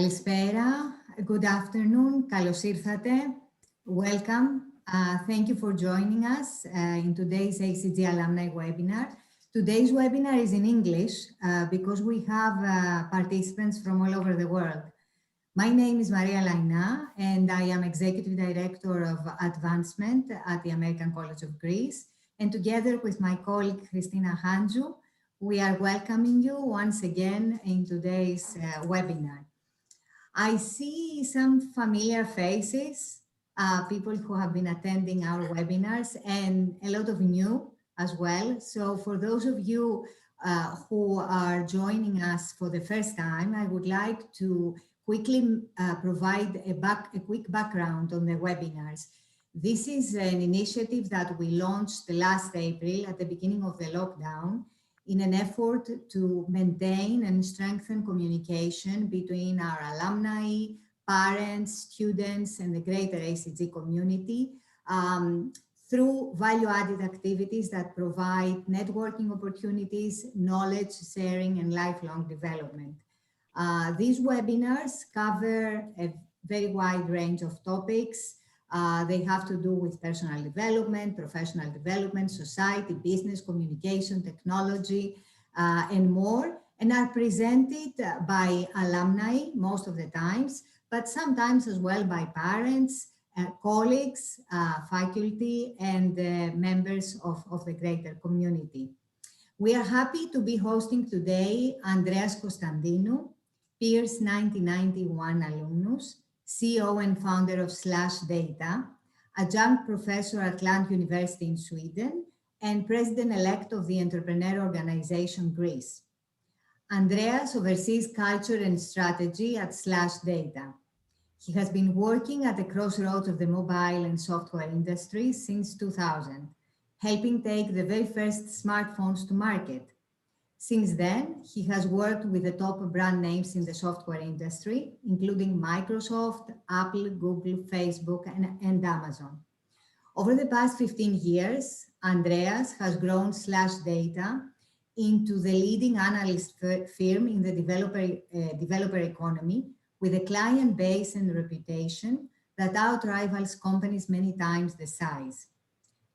Kalispera, good afternoon, καλώς ήρθατε, welcome. Thank you for joining us in today's ACG Alumni webinar. Today's webinar is in English because we have participants from all over the world. My name is Maria Laina and I am Executive Director of Advancement at the American College of Greece. And together with my colleague, Christina Hanju, we are welcoming you once again in today's webinar. I see some familiar faces, people who have been attending our webinars and a lot of new as well. So for those of you who are joining us for the first time, I would like to quickly provide a quick background on the webinars. This is an initiative that we launched last April at the beginning of the lockdown in an effort to maintain and strengthen communication between our alumni, parents, students, and the greater ACG community through value-added activities that provide networking opportunities, knowledge sharing, and lifelong development. These webinars cover a very wide range of topics. They have to do with personal development, professional development, society, business, communication, technology, and more, and are presented by alumni most of the times, but sometimes as well by parents, colleagues, faculty, and members of the greater community. We are happy to be hosting today Andreas Constantinou, Pierce 1991 alumnus, CEO and founder of SlashData, adjunct professor at Land University in Sweden, and president-elect of the entrepreneur organization Greece. Andreas oversees culture and strategy at SlashData. He has been working at the crossroads of the mobile and software industry since 2000, helping take the very first smartphones to market. Since then, he has worked with the top brand names in the software industry, including Microsoft, Apple, Google, Facebook, and Amazon. Over the past 15 years, Andreas has grown SlashData into the leading analyst firm in the developer economy, with a client base and reputation that outrivals companies many times the size.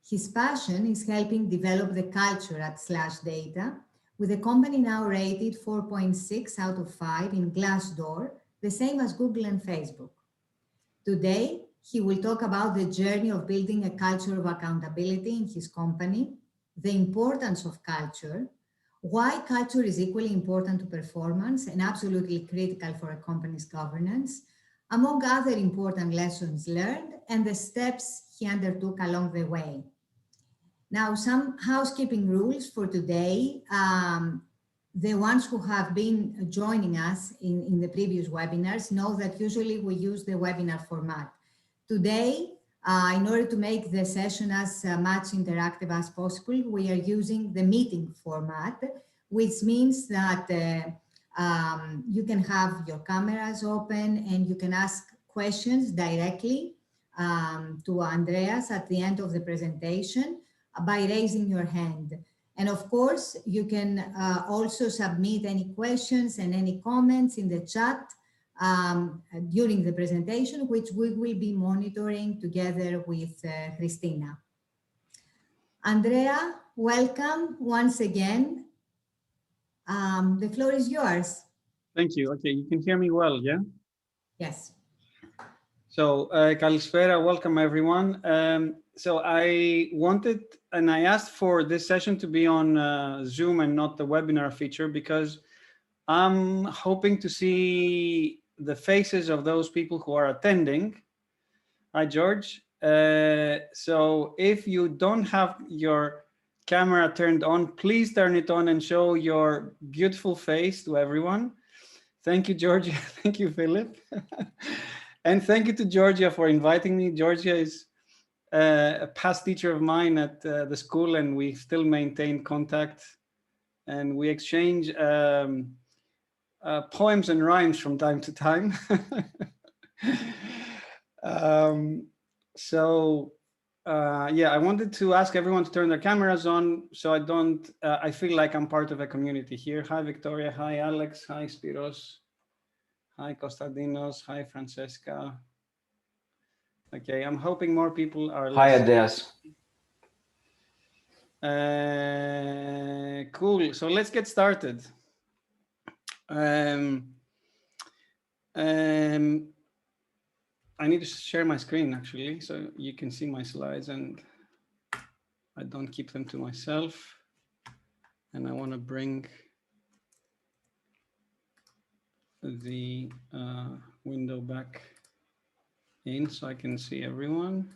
His passion is helping develop the culture at SlashData, with the company now rated 4.6 out of 5 in Glassdoor, the same as Google and Facebook. Today, he will talk about the journey of building a culture of accountability in his company, the importance of culture, why culture is equally important to performance and absolutely critical for a company's governance, among other important lessons learned and the steps he undertook along the way. Now, some housekeeping rules for today. The ones who have been joining us in the previous webinars know that usually we use the webinar format. Today, in order to make the session as much interactive as possible, we are using the meeting format, which means that you can have your cameras open and you can ask questions directly to Andreas at the end of the presentation by raising your hand. And of course, you can also submit any questions and any comments in the chat during the presentation, which we will be monitoring together with Christina. Andrea, welcome once again. The floor is yours. Thank you. Okay, you can hear me well, yeah? Yes. So, Kalispera, welcome everyone. So I wanted, and I asked for this session to be on Zoom and not the webinar feature because I'm hoping to see the faces of those people who are attending. Hi, George. So if you don't have your camera turned on, please turn it on and show your beautiful face to everyone. Thank you, Georgia. Thank you, Philip. And thank you to Georgia for inviting me. Georgia is a past teacher of mine at the school, and we still maintain contact. And we exchange poems and rhymes from time to time. Yeah, I wanted to ask everyone to turn their cameras on so I feel like I'm part of a community here. Hi, Victoria. Hi, Alex. Hi, Spiros. Hi, Constantinos. Hi, Francesca. Okay, I'm hoping more people are Hi, listening. Andreas. Cool. So let's get started. I need to share my screen actually, so you can see my slides and I don't keep them to myself. And I want to bring the window back in so I can see everyone.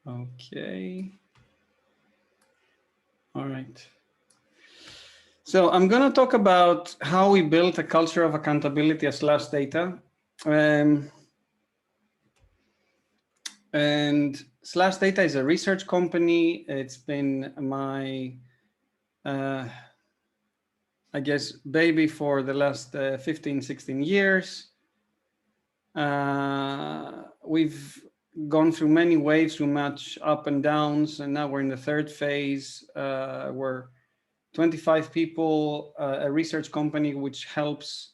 Okay. All right. So I'm going to talk about how we built a culture of accountability at SlashData. And SlashData is a research company. It's been my, I guess, baby for the last 15, 16 years. We've gone through many waves, through much up and downs, and now we're in the third phase. We're 25 people, a research company which helps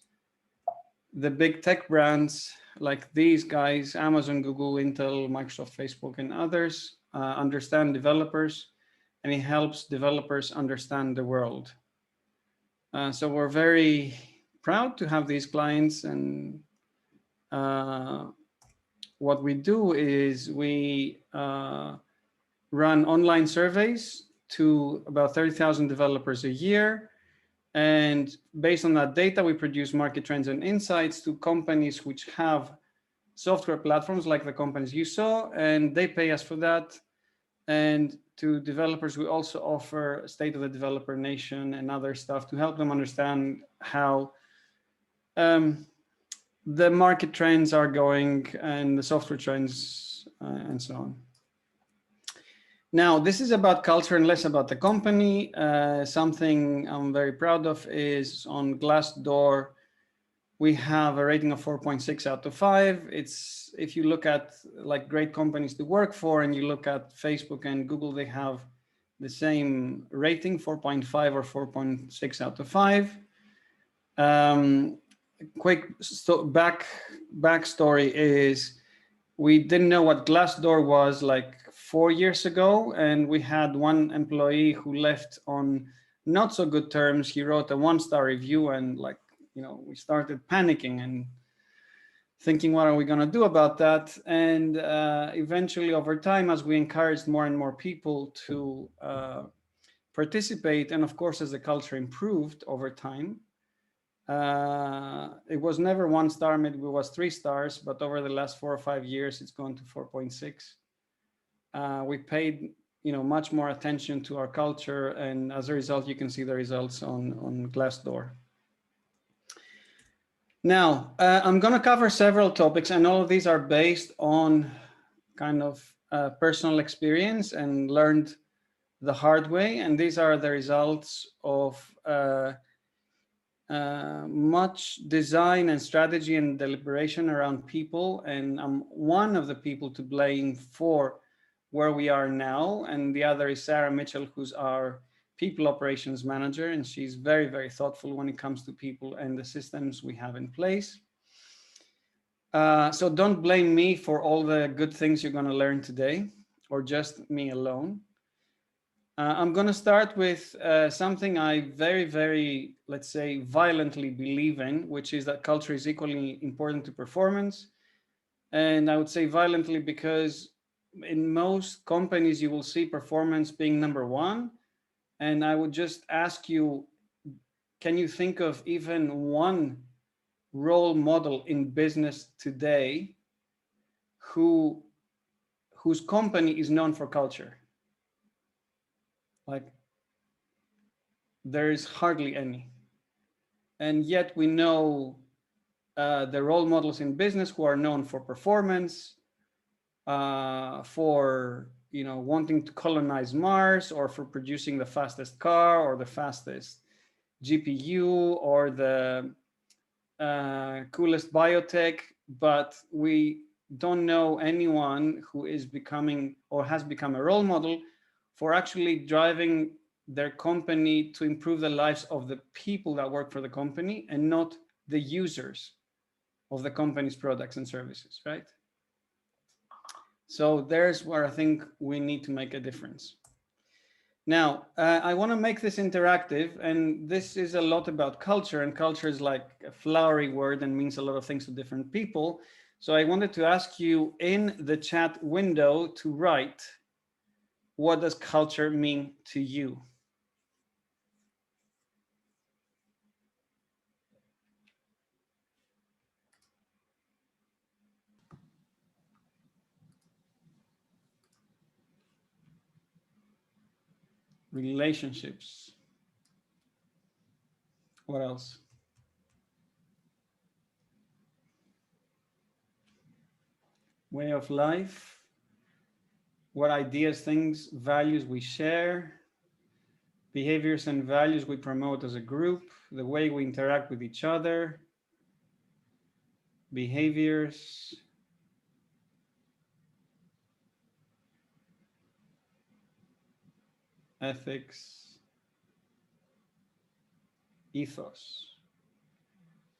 the big tech brands like these guys, Amazon, Google, Intel, Microsoft, Facebook, and others, understand developers, and it helps developers understand the world. So we're very proud to have these clients, and what we do is we run online surveys to about 30,000 developers a year. And based on that data, we produce market trends and insights to companies which have software platforms like the companies you saw, and they pay us for that. And to developers, we also offer State of the Developer Nation and other stuff to help them understand how the market trends are going and the software trends and so on. Now, this is about culture and less about the company. Something I'm very proud of is on Glassdoor, we have a rating of 4.6 out of 5. It's, if you look at like great companies to work for and you look at Facebook and Google, they have the same rating, 4.5 or 4.6 out of 5. Quick backstory is we didn't know what Glassdoor was like 4 years ago, and we had one employee who left on not so good terms. He wrote a 1-star review, and like, you know, we started panicking and thinking, what are we going to do about that? And eventually, over time, as we encouraged more and more people to participate, and of course, as the culture improved over time, it was never 1 star, maybe it was 3 stars, but over the last 4 or 5 years, it's gone to 4.6. We paid, you know, much more attention to our culture, and as a result, you can see the results on Glassdoor. Now, I'm going to cover several topics, and all of these are based on kind of personal experience and learned the hard way, and these are the results of much design and strategy and deliberation around people, and I'm one of the people to blame for where we are now, and the other is Sarah Mitchell, who's our people operations manager, and she's very, very thoughtful when it comes to people and the systems we have in place. So don't blame me for all the good things you're going to learn today, or just me alone. I'm going to start with something I very, very, let's say, violently believe in, which is that culture is equally important to performance. And I would say violently because in most companies, you will see performance being number one. And I would just ask you, can you think of even one role model in business today whose company is known for culture? Like, there is hardly any. And yet we know the role models in business who are known for performance, for, you know, wanting to colonize Mars, or for producing the fastest car or the fastest GPU or the coolest biotech, but we don't know anyone who is becoming or has become a role model for actually driving their company to improve the lives of the people that work for the company and not the users of the company's products and services, right? So there's where I think we need to make a difference. Now, I want to make this interactive, and this is a lot about culture, and culture is like a flowery word and means a lot of things to different people. So I wanted to ask you in the chat window to write, what does culture mean to you? Relationships. What else? Way of life. What ideas, things, values we share. Behaviors and values we promote as a group. The way we interact with each other. Behaviors. Ethics. Ethos.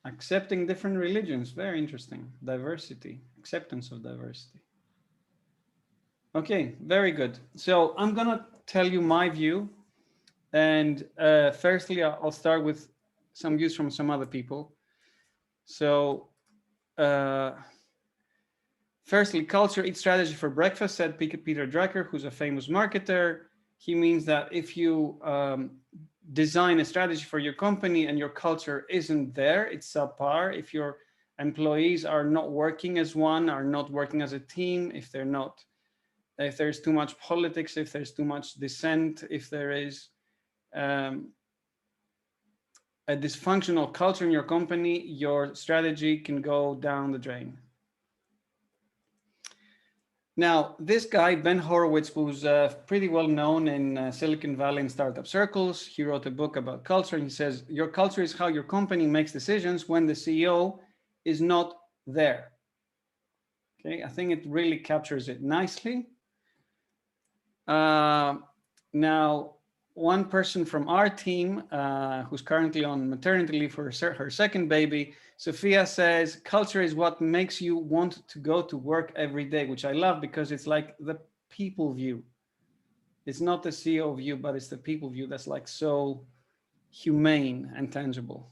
Accepting different religions, very interesting. Diversity, acceptance of diversity. Okay, very good. So I'm gonna tell you my view. And firstly, I'll start with some views from some other people. So firstly, culture eats strategy for breakfast, said Peter Drucker, who's a famous marketer. He means that if you design a strategy for your company and your culture isn't there, it's subpar. If your employees are not working as one, are not working as a team, if there's too much politics, if there's too much dissent, if there is a dysfunctional culture in your company, your strategy can go down the drain. Now, this guy, Ben Horowitz, who's pretty well known in Silicon Valley and startup circles, he wrote a book about culture. And he says, your culture is how your company makes decisions when the CEO is not there. Okay, I think it really captures it nicely. Now, one person from our team who's currently on maternity leave for her second baby, Sophia, says, culture is what makes you want to go to work every day, which I love because it's like the people view. It's not the CEO view, but it's the people view that's like so humane and tangible.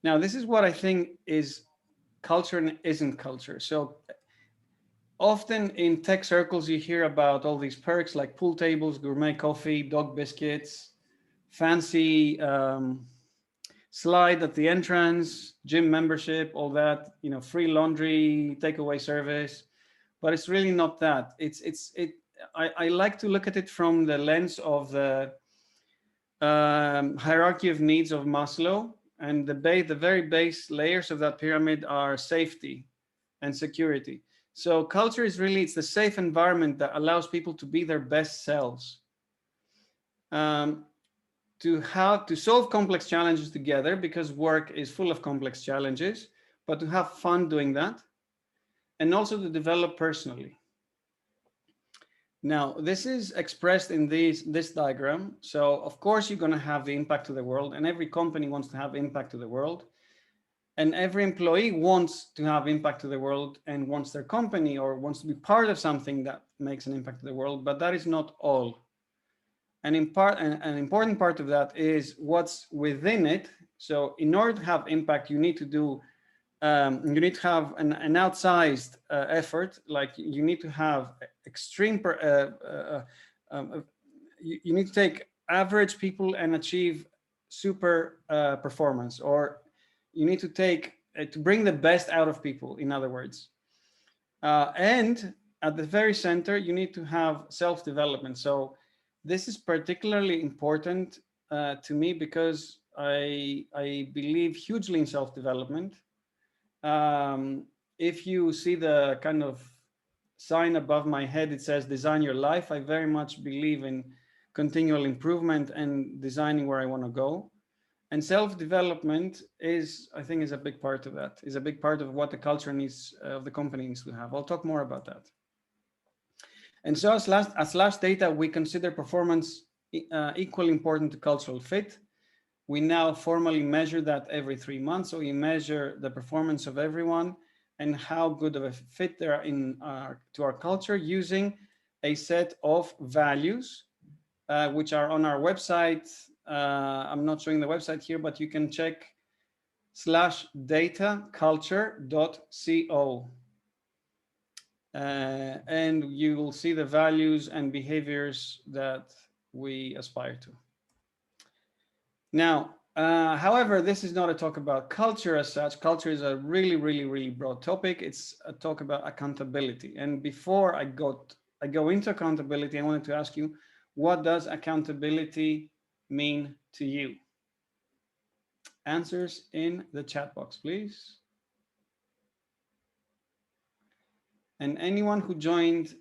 Now, this is what I think is culture and isn't culture. So often in tech circles, you hear about all these perks like pool tables, gourmet coffee, dog biscuits, fancy slide at the entrance, gym membership, all that, free laundry, takeaway service, but it's really not that. I like to look at it from the lens of the hierarchy of needs of Maslow, and the very base layers of that pyramid are safety and security. So culture is really, it's the safe environment that allows people to be their best selves. To solve complex challenges together, because work is full of complex challenges, but to have fun doing that, and also to develop personally. Now, this is expressed in this diagram. So of course, you're going to have the impact to the world, and every company wants to have impact to the world. And every employee wants to have impact to the world and wants their company or wants to be part of something that makes an impact to the world, but that is not all. And an important part of that is what's within it. So in order to have impact, you need to have an outsized effort. Like you need to have extreme, you need to take average people and achieve super performance, or you need to to bring the best out of people, in other words. And at the very center, you need to have self-development. So this is particularly important to me because I believe hugely in self-development. If you see the kind of sign above my head, it says design your life. I very much believe in continual improvement and designing where I want to go. And self-development I think is a big part of that, is a big part of what the culture needs, of the company needs to have. I'll talk more about that. And so as SlashData, we consider performance equally important to cultural fit. We now formally measure that every 3 months. So we measure the performance of everyone and how good of a fit they are to our culture using a set of values, which are on our website. I'm not showing the website here, but you can check SlashDataculture.co. And you will see the values and behaviors that we aspire to. Now, however, this is not a talk about culture as such. Culture is a really, really, really broad topic. It's a talk about accountability. And before I go into accountability, I wanted to ask you, what does accountability mean to you? Answers in the chat box, please. And anyone who joined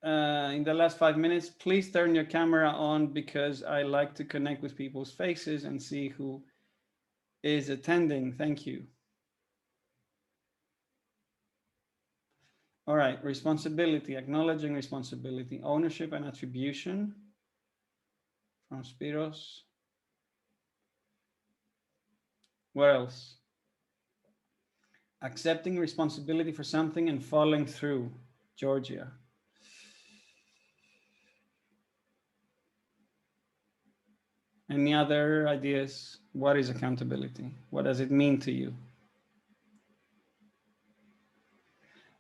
in the last 5 minutes, please turn your camera on, because I like to connect with people's faces and see who is attending. Thank you. All right, responsibility, acknowledging responsibility, ownership and attribution from Spiros. What else? Accepting responsibility for something and following through, Georgia. Any other ideas? What is accountability? What does it mean to you?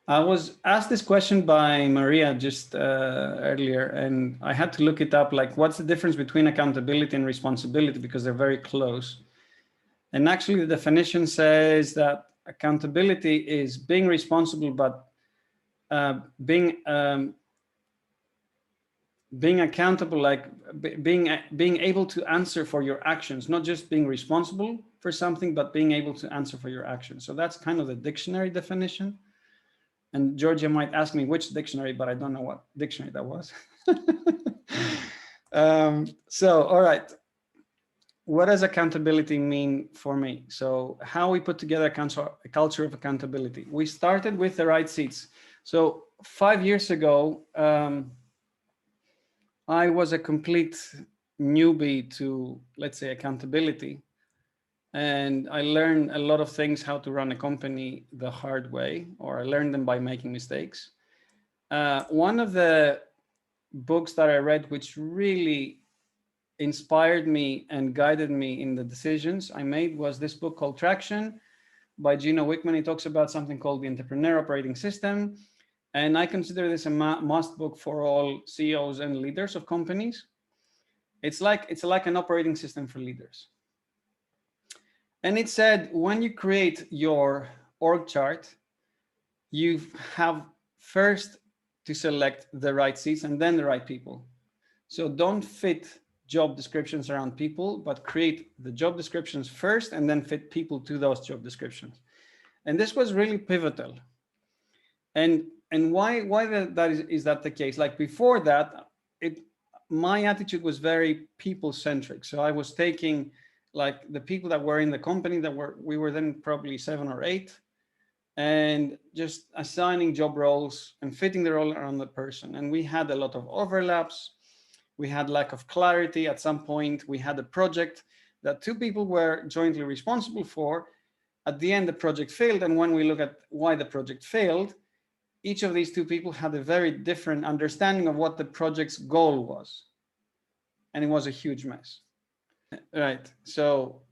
I was asked this question by Maria just earlier, and I had to look it up, like what's the difference between accountability and responsibility, because they're very close. And actually the definition says that accountability is being responsible, but being accountable, like being able to answer for your actions, not just being responsible for something, but being able to answer for your actions. So that's kind of the dictionary definition. And Georgia might ask me which dictionary, but I don't know what dictionary that was. So, all right. What does accountability mean for me? So how we put together a culture of accountability. We started with the right seats. So 5 years ago, I was a complete newbie to, let's say, accountability. And I learned a lot of things, how to run a company the hard way, or I learned them by making mistakes. One of the books that I read, which really inspired me and guided me in the decisions I made, was this book called Traction by Gino Wickman. He talks about something called the Entrepreneur Operating System. And I consider this a must book for all CEOs and leaders of companies. It's like an operating system for leaders. And it said, when you create your org chart, you have first to select the right seats and then the right people. So don't fit job descriptions around people, but create the job descriptions first and then fit people to those job descriptions. And this was really pivotal. And why is that the case? Like before that, my attitude was very people-centric. So I was taking like the people that were in the company we were then probably 7 or 8, and just assigning job roles and fitting the role around the person. And we had a lot of overlaps. We had lack of clarity. At some point, we had a project that 2 people were jointly responsible for. At the end, the project failed. And when we look at why the project failed, each of these 2 people had a very different understanding of what the project's goal was. And it was a huge mess. Right. So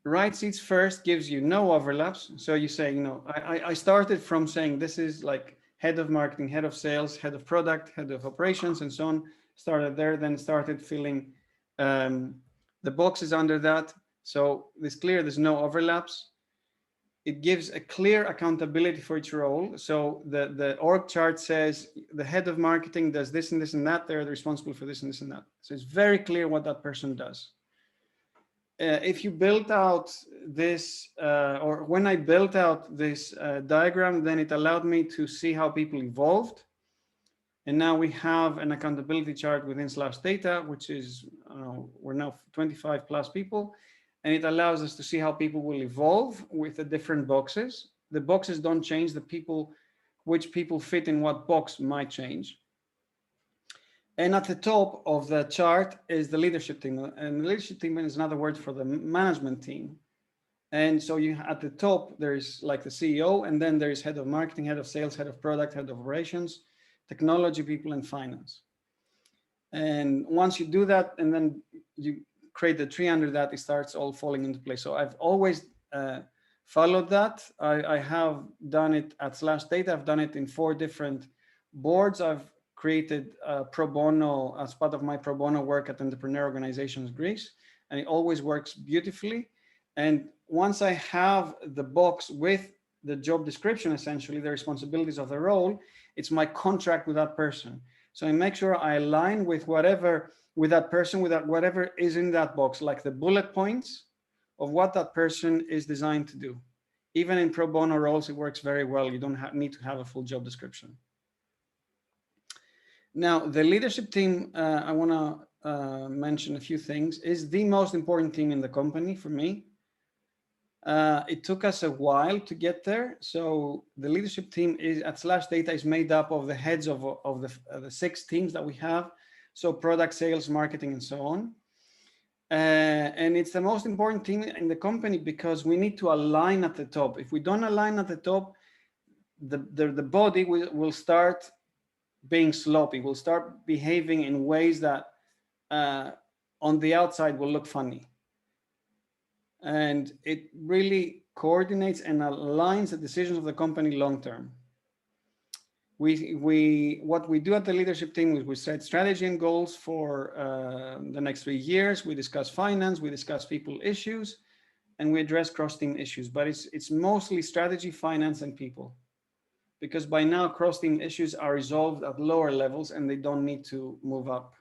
right seats first gives you no overlaps. So you say, I started from saying this is like head of marketing, head of sales, head of product, head of operations, and so on. Started there, then started filling the boxes under that. So it's clear there's no overlaps. It gives a clear accountability for each role. So the org chart says the head of marketing does this and this and that. They're responsible for this and this and that. So it's very clear what that person does. If you built out this, or when I built out this diagram, then it allowed me to see how people evolved. And now we have an accountability chart within SlashData, which is, we're now 25 plus people. And it allows us to see how people will evolve with the different boxes. The boxes don't change, which people fit in what box might change. And at the top of the chart is the leadership team. And the leadership team is another word for the management team. And so you at the top, there's like the CEO, and then there's head of marketing, head of sales, head of product, head of operations, technology people, and finance. And once you do that, and then you create the tree under that, it starts all falling into place. So I've always followed that. I have done it at SlashData. I've done it in 4 different boards. I've created pro bono as part of my pro bono work at Entrepreneur Organizations Greece, and it always works beautifully. And once I have the box with the job description, essentially the responsibilities of the role, it's my contract with that person. So I make sure I align with whatever, with that person, with that, whatever is in that box, like the bullet points of what that person is designed to do. Even in pro bono roles, it works very well. You don't need to have a full job description. Now, the leadership team, I want to mention a few things, is the most important team in the company for me. It took us a while to get there. So the leadership team is at SlashData is made up of the heads of the 6 teams that we have. So product, sales, marketing, and so on. And it's the most important team in the company because we need to align at the top. If we don't align at the top, the body will start being sloppy, will start behaving in ways that on the outside will look funny. And it really coordinates and aligns the decisions of the company long term. What we do at the leadership team is we set strategy and goals for the next 3 years. We discuss finance, we discuss people issues, and we address cross-team issues. But it's mostly strategy, finance, and people, because by now cross-team issues are resolved at lower levels and they don't need to move up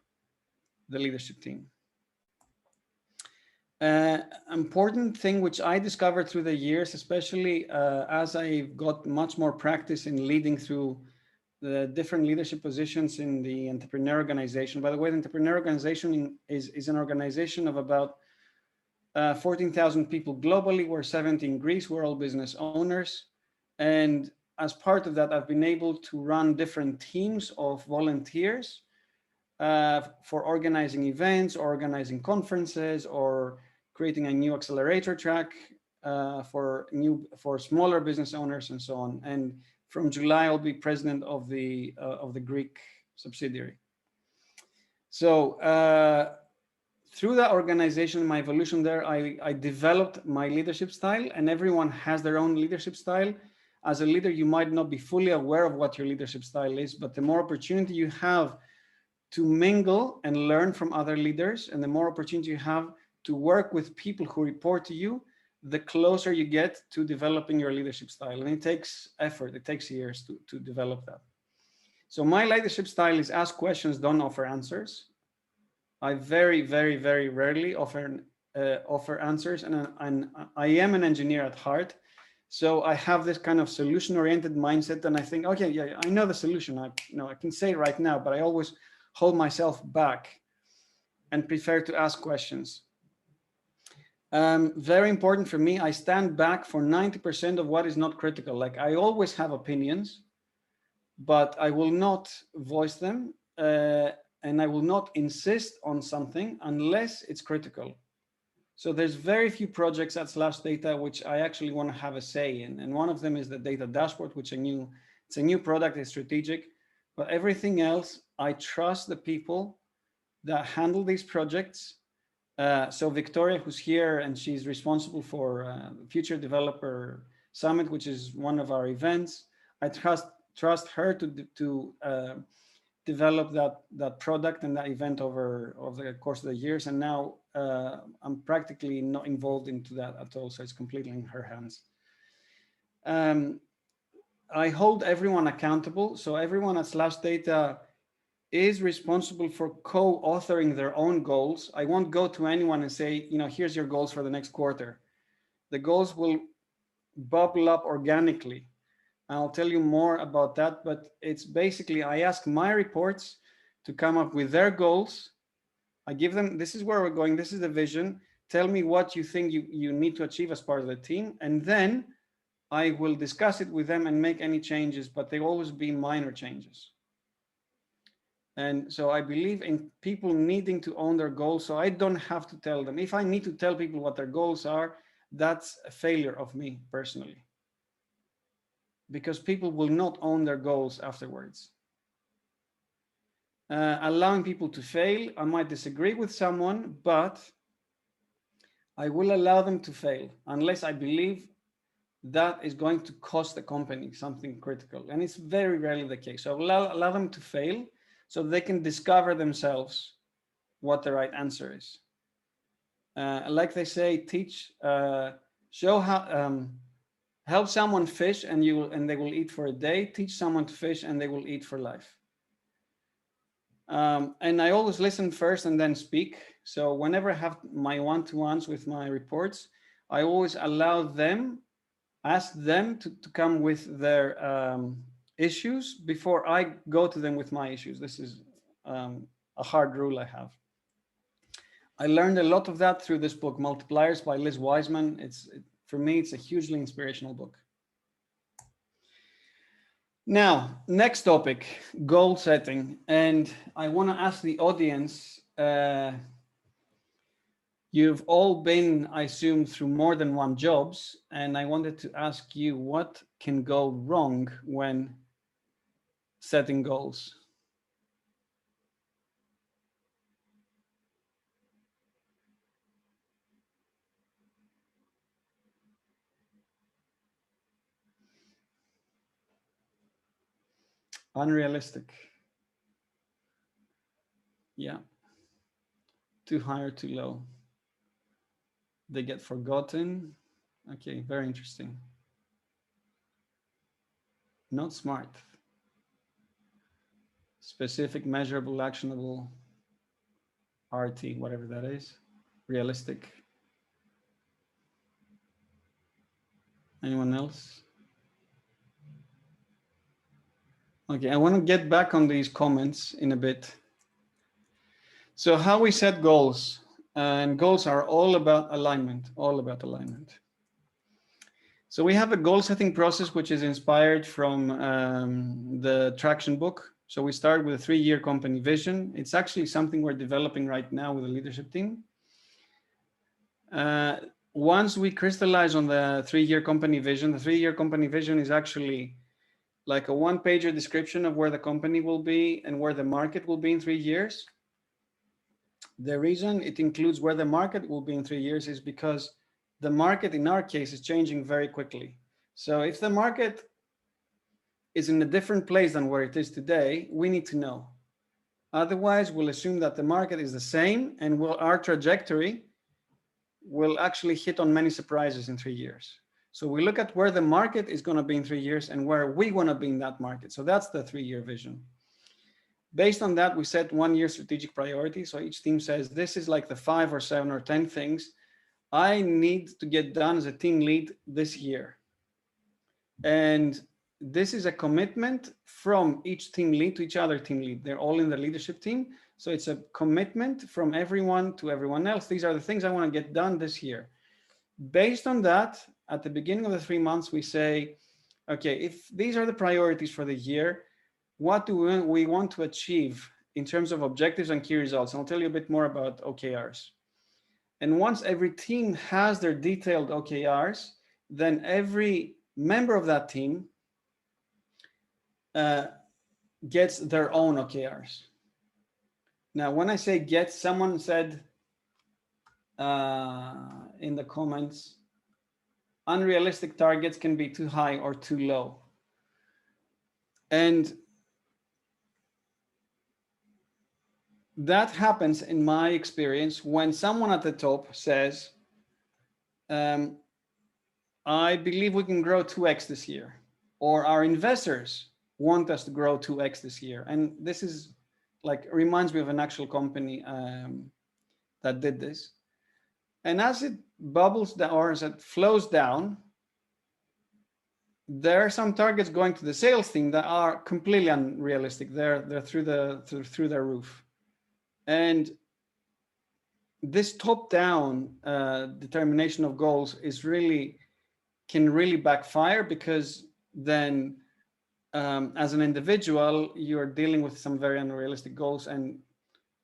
the leadership team. Important thing which I discovered through the years, especially as I got much more practice in leading through the different leadership positions in the entrepreneur organization. By the way, the entrepreneur organization is an organization of about 14,000 people globally. We're 70 in Greece. We're all business owners. And as part of that, I've been able to run different teams of volunteers for organizing events, organizing conferences, or creating a new accelerator track for smaller business owners and so on. And from July, I'll be president of the Greek subsidiary. So through that organization, my evolution there, I developed my leadership style, and everyone has their own leadership style. As a leader, you might not be fully aware of what your leadership style is, but the more opportunity you have to mingle and learn from other leaders, and the more opportunity you have to work with people who report to you, the closer you get to developing your leadership style. And it takes effort, it takes years to develop that. So my leadership style is ask questions, don't offer answers. I very, very, very rarely offer answers, and I am an engineer at heart. So I have this kind of solution-oriented mindset, and I think, okay, yeah, I know the solution. I can say it right now, but I always hold myself back and prefer to ask questions. Very important for me, I stand back for 90% of what is not critical. Like, I always have opinions, but I will not voice them, and I will not insist on something unless it's critical. So there's very few projects at SlashData which I actually want to have a say in. And one of them is the data dashboard, which it's a new product, it's strategic, but everything else, I trust the people that handle these projects. So Victoria, who's here, and she's responsible for Future Developer Summit, which is one of our events. I trust her to develop that product and that event over the course of the years. And now I'm practically not involved into that at all. So it's completely in her hands. I hold everyone accountable. So everyone at SlashData is responsible for co-authoring their own goals. I won't go to anyone and say, here's your goals for the next quarter. The goals will bubble up organically. I'll tell you more about that, but it's basically, I ask my reports to come up with their goals. I give them, this is where we're going, this is the vision. Tell me what you think you need to achieve as part of the team. And then I will discuss it with them and make any changes, but they always be minor changes. And so I believe in people needing to own their goals. So I don't have to tell them. If I need to tell people what their goals are, that's a failure of me personally, because people will not own their goals afterwards. Allowing people to fail, I might disagree with someone, but I will allow them to fail unless I believe that is going to cost the company something critical. And it's very rarely the case. So allow them to fail so they can discover themselves what the right answer is. Like they say, show how, help someone fish and they will eat for a day. Teach someone to fish and they will eat for life. And I always listen first and then speak. So whenever I have my one-to-ones with my reports, I always ask them to come with their issues before I go to them with my issues. This is a hard rule I have. I learned a lot of that through this book, Multipliers by Liz Wiseman. For me, it's a hugely inspirational book. Now, next topic, goal setting. And I want to ask the audience, you've all been, I assume, through more than one jobs. And I wanted to ask you, what can go wrong when setting goals? Unrealistic. Yeah. Too high or too low. They get forgotten. Okay, very interesting. Not smart. Specific, measurable, actionable, RT, whatever that is. Realistic. Anyone else? Okay, I want to get back on these comments in a bit. So how we set goals, and goals are all about alignment, So we have a goal setting process, which is inspired from the Traction book. So we start with a 3-year company vision. It's actually something we're developing right now with the leadership team. Once we crystallize on the 3-year company vision, the 3-year company vision is actually like a 1-pager description of where the company will be and where the market will be in 3 years. The reason it includes where the market will be in 3 years is because the market in our case is changing very quickly. So if the market is in a different place than where it is today, we need to know. Otherwise, we'll assume that the market is the same and our trajectory will actually hit on many surprises in 3 years. So we look at where the market is going to be in 3 years and where we want to be in that market. So that's the 3-year vision. Based on that, we set 1-year strategic priorities. So each team says, this is like the 5 or 7 or 10 things I need to get done as a team lead this year. And this is a commitment from each team lead to each other team lead. They're all in the leadership team. So it's a commitment from everyone to everyone else. These are the things I want to get done this year. Based on that, at the beginning of the 3 months, we say, okay, if these are the priorities for the year, what do we want to achieve in terms of objectives and key results? And I'll tell you a bit more about OKRs. And once every team has their detailed OKRs, then every member of that team gets their own OKRs. Now, when I say get, someone said in the comments, unrealistic targets can be too high or too low. And that happens in my experience when someone at the top says, I believe we can grow 2x this year, or our investors want us to grow 2x this year. And this is like, reminds me of an actual company that did this. And as it bubbles down, or as it flows down, there are some targets going to the sales team that are completely unrealistic. They're through their roof. And this top-down determination of goals is can really backfire, because then as an individual, you're dealing with some very unrealistic goals, and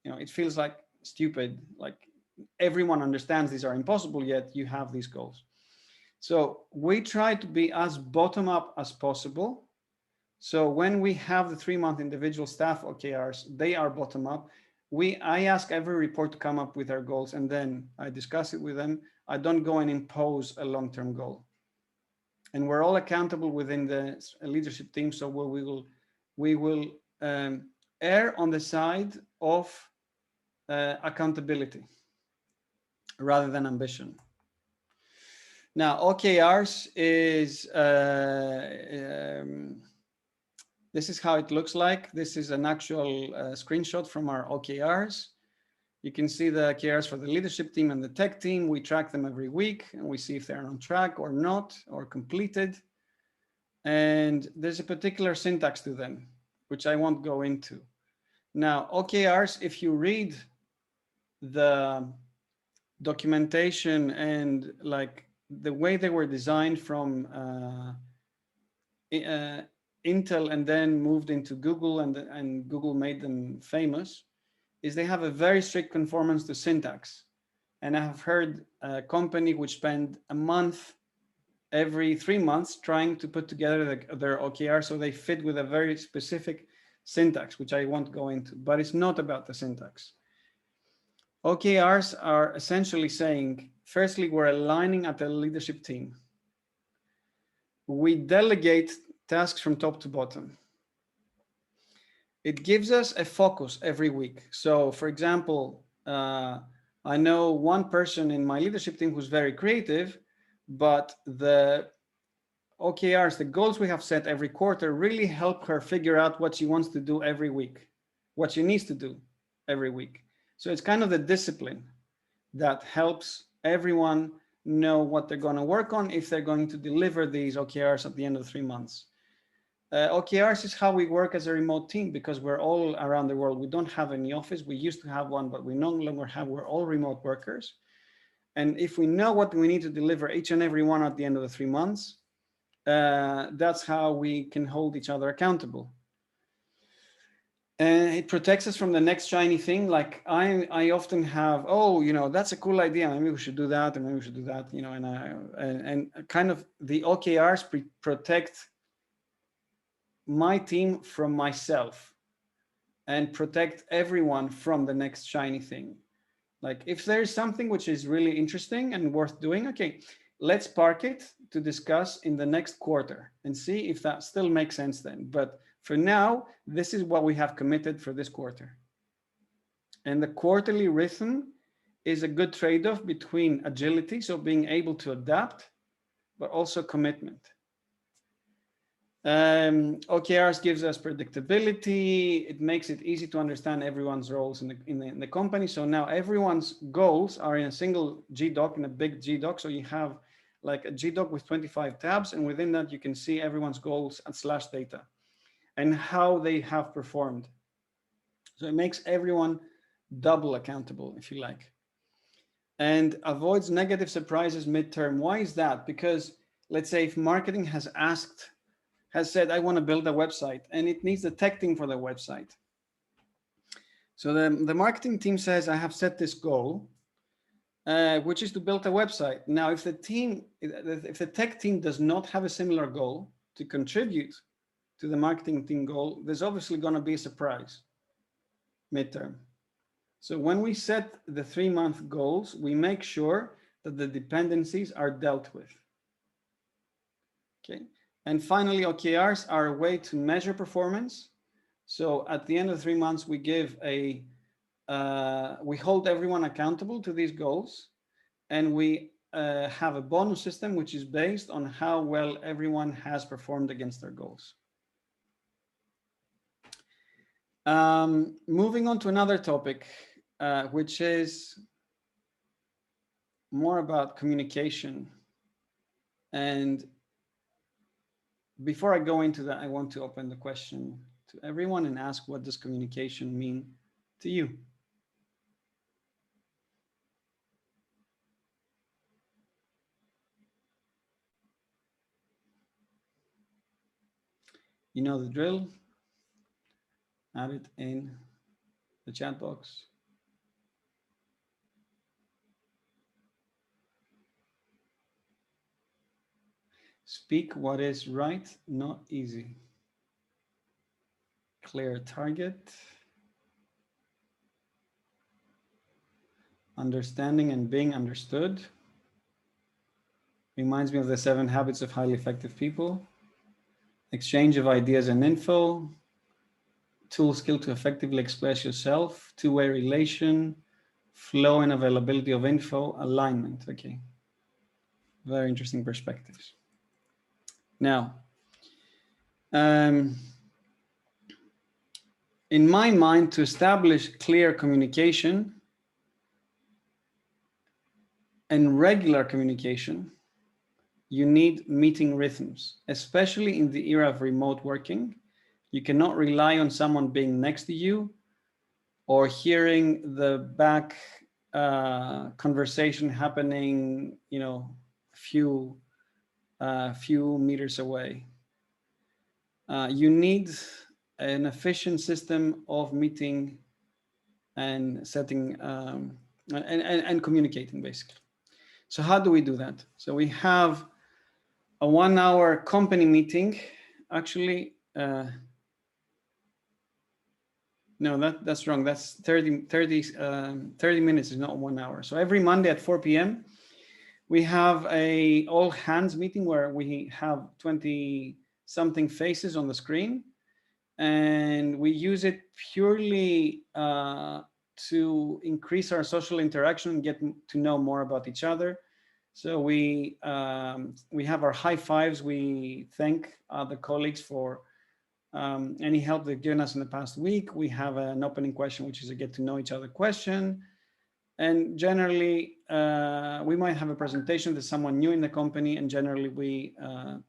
it feels like stupid. Like everyone understands these are impossible, yet you have these goals. So we try to be as bottom up as possible. So when we have the 3-month individual staff OKRs, they are bottom up. I ask every report to come up with their goals, and then I discuss it with them. I don't go and impose a long-term goal. And we're all accountable within the leadership team. So we will err on the side of accountability rather than ambition. Now, OKRs is, this is how it looks like. This is an actual screenshot from our OKRs. You can see the OKRs for the leadership team and the tech team. We track them every week, and we see if they're on track or not, or completed. And there's a particular syntax to them, which I won't go into. Now, OKRs, if you read the documentation and like the way they were designed from Intel and then moved into Google, and Google made them famous, is they have a very strict conformance to syntax. And I have heard a company which spend a month every 3 months trying to put together their OKR so they fit with a very specific syntax, which I won't go into, but it's not about the syntax. OKRs are essentially saying, firstly, we're aligning at the leadership team. We delegate tasks from top to bottom. It gives us a focus every week. So for example, I know one person in my leadership team who's very creative, but the OKRs, the goals we have set every quarter, really help her figure out what she wants to do every week, what she needs to do every week. So it's kind of the discipline that helps everyone know what they're going to work on if they're going to deliver these OKRs at the end of 3 months. OKRs is how we work as a remote team, because we're all around the world. We don't have any office. We used to have one, but we no longer have. We're all remote workers. And if we know what we need to deliver each and every one at the end of the 3 months, that's how we can hold each other accountable. And it protects us from the next shiny thing. Like I often have, that's a cool idea. Maybe we should do that, and maybe we should do that, and kind of the OKRs protect my team from myself and protect everyone from the next shiny thing. Like if there's something which is really interesting and worth doing, okay, let's park it to discuss in the next quarter and see if that still makes sense then. But for now, this is what we have committed for this quarter. And the quarterly rhythm is a good trade-off between agility, so being able to adapt, but also commitment. OKRs gives us predictability. It makes it easy to understand everyone's roles in the company. So now everyone's goals are in a single GDoc, in a big GDoc. So you have like a GDoc with 25 tabs, and within that you can see everyone's goals at SlashData and how they have performed. So it makes everyone double accountable, if you like, and avoids negative surprises midterm. Why is that? Because let's say if marketing has said, I want to build a website, and it needs the tech team for the website. So the marketing team says, I have set this goal, which is to build a website. Now, if the tech team does not have a similar goal to contribute to the marketing team goal, there's obviously going to be a surprise midterm. So when we set the 3-month goals, we make sure that the dependencies are dealt with. Okay. And finally, OKRs are a way to measure performance. So at the end of 3 months, we give we hold everyone accountable to these goals, and we have a bonus system which is based on how well everyone has performed against their goals. Moving on to another topic, which is more about communication. And before I go into that, I want to open the question to everyone and ask, what does communication mean to you? You know the drill. Add it in the chat box. Speak what is right, not easy. Clear target. Understanding and being understood. Reminds me of the 7 habits of highly effective people. Exchange of ideas and info. Tool skill to effectively express yourself. Two-way relation. Flow and availability of info. Alignment. Okay. Very interesting perspectives. Now, in my mind, to establish clear communication and regular communication, you need meeting rhythms, especially in the era of remote working. You cannot rely on someone being next to you or hearing the back conversation happening, you know, few meters away. You need an efficient system of meeting and setting and communicating, basically. So how do we do that? So we have a 1-hour company meeting. Actually, no, that's wrong. That's 30 minutes is not 1 hour. So every Monday at 4 p.m. we have a all hands meeting where we have 20 something faces on the screen, and we use it purely to increase our social interaction and get to know more about each other. So we have our high fives. We thank the colleagues for any help they've given us in the past week. We have an opening question, which is a get to know each other question. And generally, we might have a presentation to someone new in the company, and generally we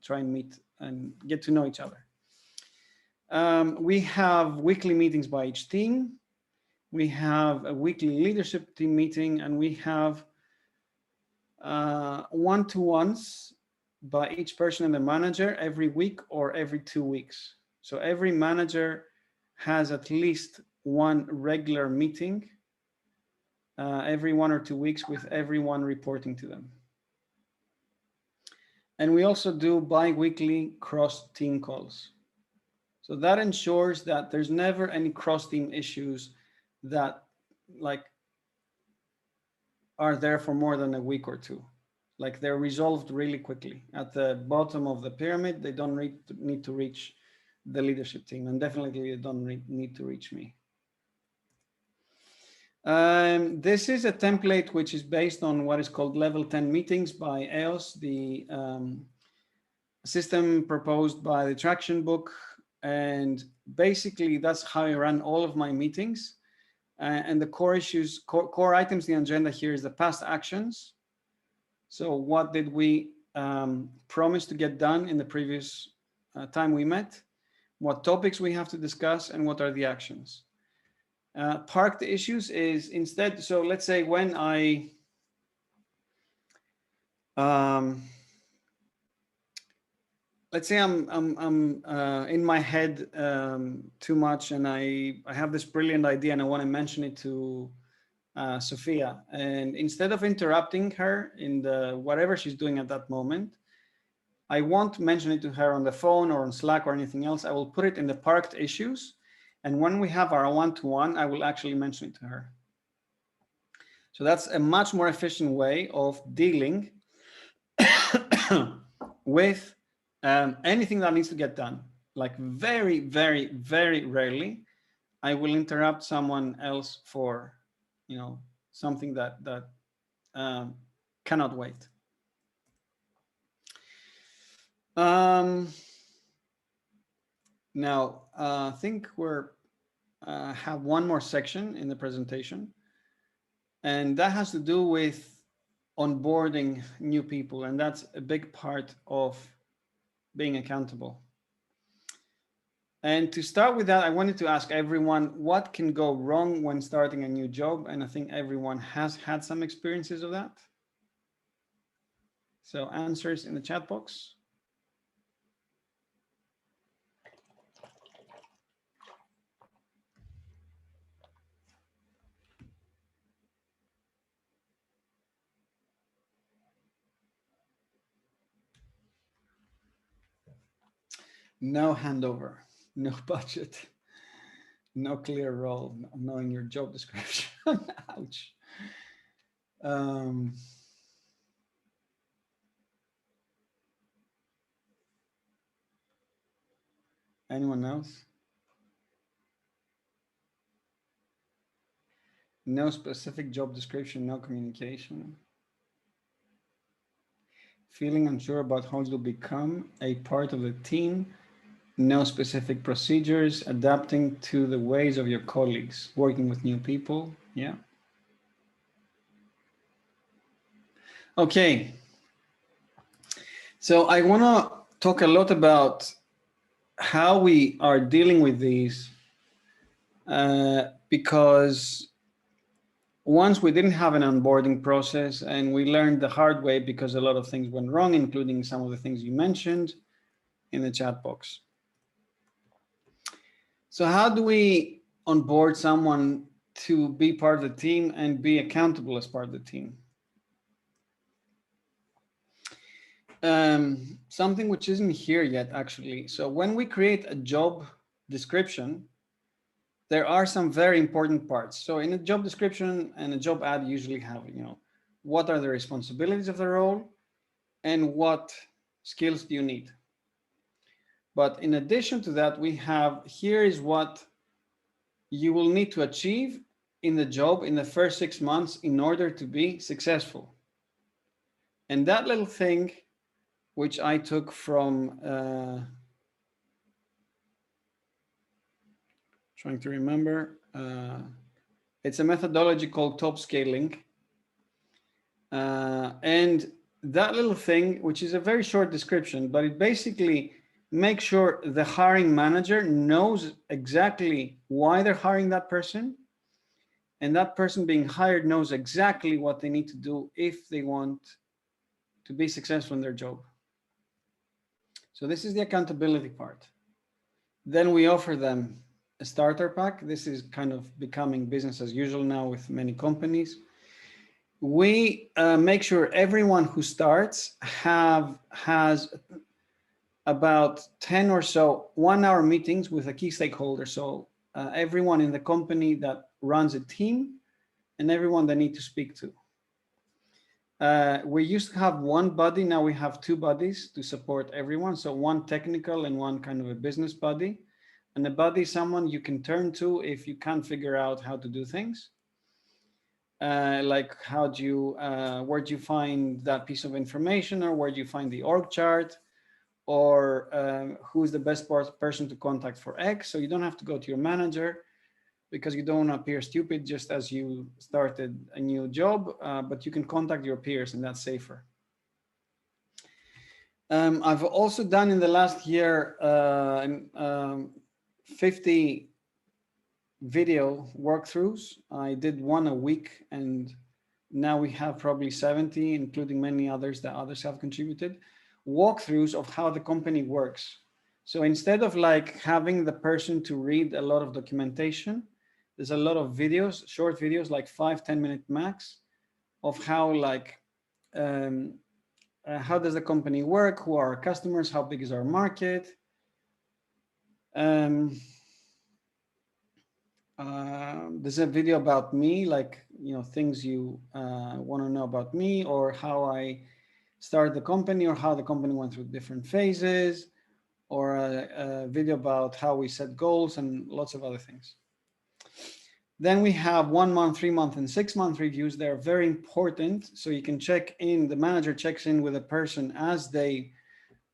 try and meet and get to know each other. We have weekly meetings by each team. We have a weekly leadership team meeting, and we have one-to-ones by each person and the manager every week or every 2 weeks. So every manager has at least one regular meeting every 1 or 2 weeks with everyone reporting to them. And we also do bi-weekly cross-team calls. So that ensures that there's never any cross-team issues that like are there for more than a week or two. Like they're resolved really quickly. At the bottom of the pyramid, they don't need to reach the leadership team, and definitely they don't need to reach me. This is a template which is based on what is called level 10 meetings by EOS, the system proposed by the Traction book. And basically that's how I run all of my meetings. And the core issues, core items in the agenda here is the past actions. So what did we promise to get done in the previous time we met? What topics we have to discuss, and what are the actions? Parked issues is instead, so let's say when I let's say I'm in my head too much, and I have this brilliant idea and I want to mention it to Sophia, and instead of interrupting her in the whatever she's doing at that moment, I won't mention it to her on the phone or on Slack or anything else. I will put it in the parked issues, and when we have our one-to-one, I will actually mention it to her. So that's a much more efficient way of dealing with anything that needs to get done. Like very, very, very rarely, I will interrupt someone else for, you know, something that cannot wait. Now, I think we're have one more section in the presentation, and that has to do with onboarding new people, and that's a big part of being accountable. And to start with that, I wanted to ask everyone what can go wrong when starting a new job, and I think everyone has had some experiences of that. So answers in the chat box. No handover, no budget, no clear role, not knowing your job description. Ouch. Anyone else? No specific job description, no communication. Feeling unsure about how to become a part of the team, no specific procedures, adapting to the ways of your colleagues, working with new people. Yeah. Okay. So I want to talk a lot about how we are dealing with these because once we didn't have an onboarding process, and we learned the hard way because a lot of things went wrong, including some of the things you mentioned in the chat box. So how do we onboard someone to be part of the team and be accountable as part of the team? Something which isn't here yet, actually. So when we create a job description, there are some very important parts. So in a job description and a job ad, you usually have, what are the responsibilities of the role and what skills do you need? But in addition to that, we have, here is what you will need to achieve in the job in the first 6 months in order to be successful. And that little thing, which I took from, trying to remember, it's a methodology called top scaling. And that little thing, which is a very short description, but it basically makes sure the hiring manager knows exactly why they're hiring that person, and that person being hired knows exactly what they need to do if they want to be successful in their job. So this is the accountability part. Then we offer them a starter pack. This is kind of becoming business as usual now with many companies. We make sure everyone who starts has about 10 or so 1-hour meetings with a key stakeholder. So everyone in the company that runs a team and everyone they need to speak to. We used to have one buddy, now we have 2 buddies to support everyone. So one technical and one kind of a business buddy. And a buddy is someone you can turn to if you can't figure out how to do things. Like how do you, where do you find that piece of information, or where do you find the org chart, or who's the best person to contact for X. So you don't have to go to your manager because you don't want to appear stupid just as you started a new job, but you can contact your peers and that's safer. I've also done in the last year 50 video walkthroughs. I did one a week, and now we have probably 70, including many others that others have contributed, walkthroughs of how the company works. So instead of like having the person to read a lot of documentation, there's a lot of videos, short videos, like 5-10 minute max, of how like, how does the company work? Who are our customers? How big is our market? There's a video about me, like, things you want to know about me, or how I started the company, or how the company went through different phases, or a video about how we set goals, and lots of other things. Then we have 1 month, 3 month, and 6 month reviews. They're very important. So you can check in, the manager checks in with a person as they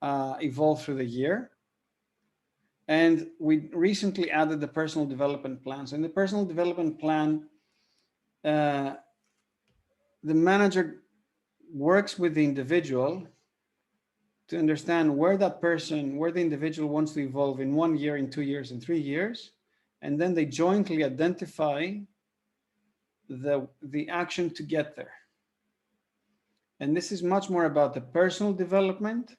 evolve through the year. And we recently added the personal development plan. So in the personal development plan, the manager works with the individual to understand where that person, where the individual wants to evolve in 1 year, in 2 years, in 3 years. And then they jointly identify the action to get there. And this is much more about the personal development